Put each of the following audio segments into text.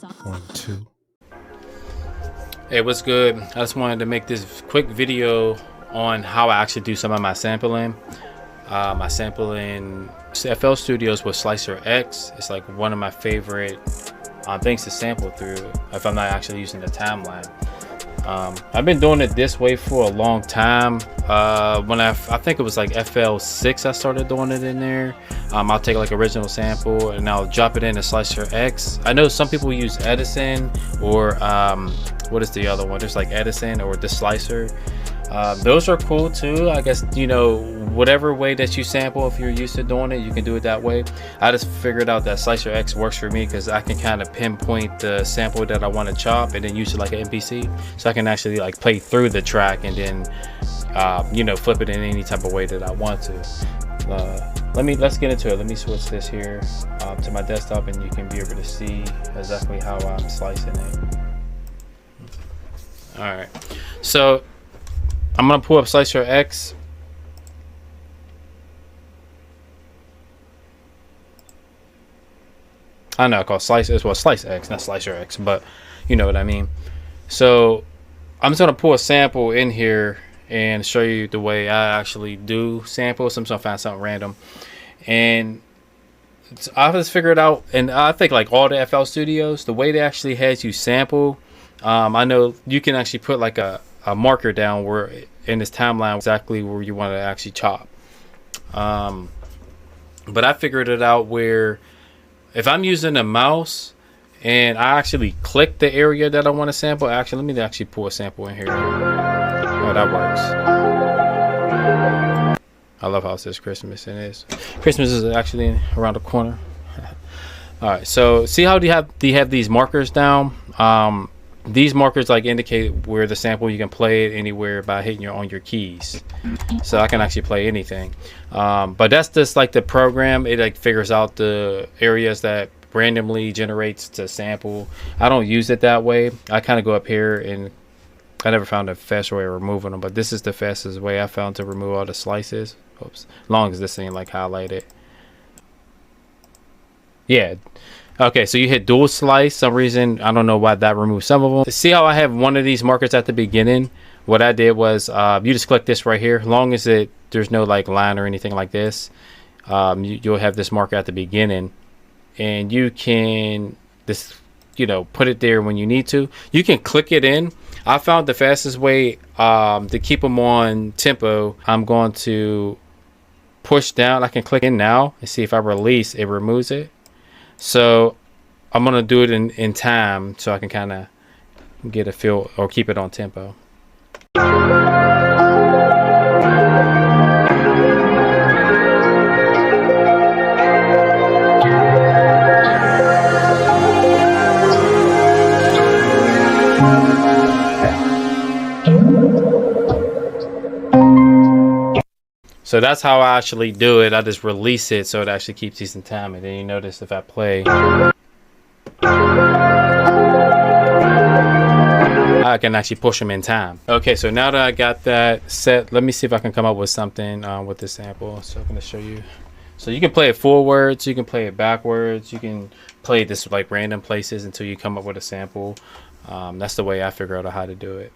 1, 2. Hey, what's good? I just wanted to make this quick video on how I actually do some of my sampling. My sampling FL Studios with SliceX. It's like one of my favorite things to sample through if I'm not actually using the timeline. I've been doing it this way for a long time. When I think it was like FL6 I started doing it in there. I'll take like original sample and I'll drop it into SliceX. I know some people use Edison or what is the other one? There's like Edison or the Slicer. Those are cool too. I guess, you know, whatever way that you sample, if you're used to doing it, you can do it that way. I just figured out that SliceX works for me because I can kind of pinpoint the sample that I want to chop and then use it like an MPC, so I can actually like play through the track and then you know, flip it in any type of way that I want to. Let's get into it. Let me switch this here to my desktop and you can be able to see exactly how I'm slicing it. All right, so I'm gonna pull up SliceX. I know I call SliceX, well, SliceX, not SlicerX, but you know what I mean. So I'm just gonna pull a sample in here and show you the way I actually do samples. I'm just gonna find something random, and I just figured out. And I think like all the FL Studios, the way they actually has you sample, I know you can actually put like a marker down where in this timeline exactly where you want to actually chop. But I figured it out where if I'm using a mouse and I actually click the area that I want to sample, actually, let me actually pull a sample in here. Oh, that works. I love how it says Christmas in this. Christmas is actually around the corner. All right, so see how do you have these markers down? These markers like indicate where the sample, you can play it anywhere by hitting on your keys. So I can actually play anything. But that's just like the program. It like figures out the areas that randomly generates to sample. I don't use it that way. I kind of go up here and I never found a faster way of removing them, but this is the fastest way I found to remove all the slices. Oops. As long as this ain't like highlighted. Yeah. Okay, so you hit dual slice. Some reason, I don't know why that removed some of them. See how I have one of these markers at the beginning? What I did was you just click this right here. As long as there's no like line or anything like this, you'll have this marker at the beginning, and you can just, you know, put it there when you need to. You can click it in. I found the fastest way to keep them on tempo. I'm going to push down. I can click in now and see if I release, it removes it. So I'm gonna do it in time so I can kind of get a feel or keep it on tempo. So that's how I actually do it. I just release it so it actually keeps these in time. And then you notice if I play, I can actually push them in time. Okay, so now that I got that set, let me see if I can come up with something with this sample. So I'm going to show you. So you can play it forwards, you can play it backwards, you can play this like random places until you come up with a sample. That's the way I figure out how to do it.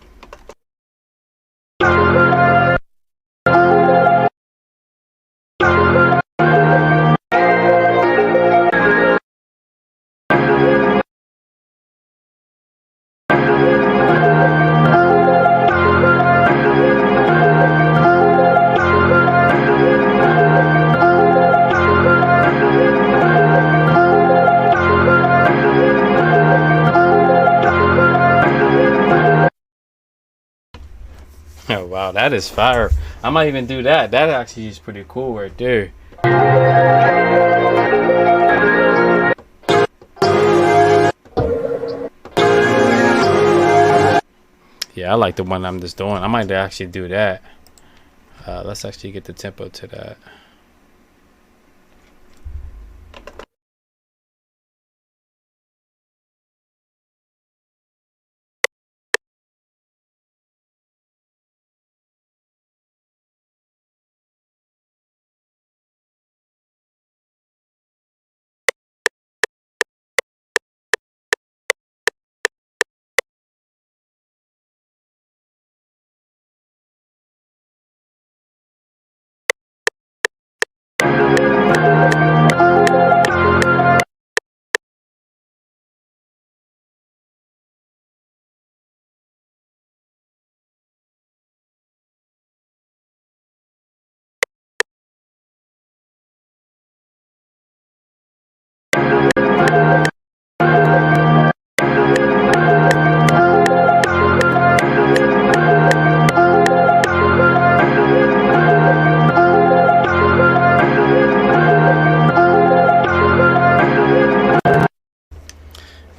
Oh wow, that is fire. I might even do that. That actually is pretty cool right there. Yeah, I like the one I'm just doing. I might actually do that. Let's actually get the tempo to that.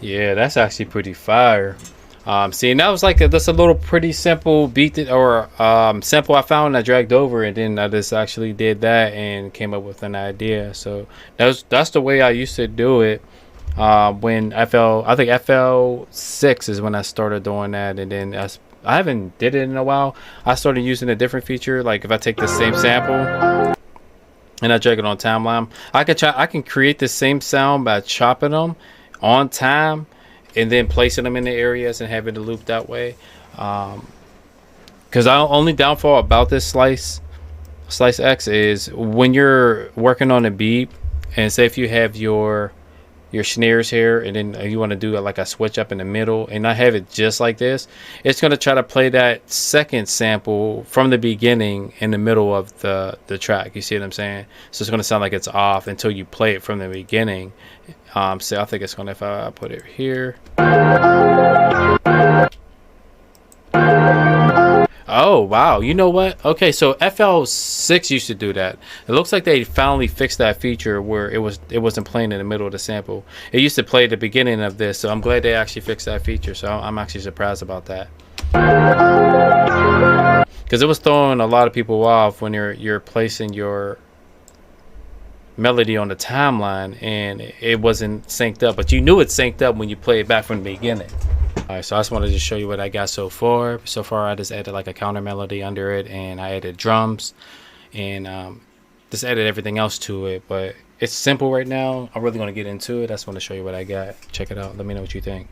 Yeah, that's actually pretty fire. See, and that was like that's a little pretty simple beat or sample I found and I dragged over, and then I just actually did that and came up with an idea. So that's the way I used to do it. When I think FL6 is when I started doing that, and then I haven't did it in a while. I started using a different feature. Like if I take the same sample and I drag it on timeline, I can create the same sound by chopping them on time and then placing them in the areas and having the loop that way. Because the only downfall about this SliceX is when you're working on a beat, and say if you have your snares here and then you want to do like a switch up in the middle and not have it just like this, it's going to try to play that second sample from the beginning in the middle of the track. You see what I'm saying? So it's going to sound like it's off until you play it from the beginning. So I think it's going to, if I put it here. Oh wow, you know what? Okay, so FL6 used to do that. It looks like they finally fixed that feature where it wasn't playing in the middle of the sample. It used to play at the beginning of this, so I'm glad they actually fixed that feature. So I'm actually surprised about that. Because it was throwing a lot of people off when you're placing your melody on the timeline and it wasn't synced up, but you knew it synced up when you play it back from the beginning. Alright, so I just wanted to show you what I got so far. So far I just added like a counter melody under it, and I added drums, and just added everything else to it. But it's simple right now. I'm really going to get into it. I just want to show you what I got. Check it out. Let me know what you think.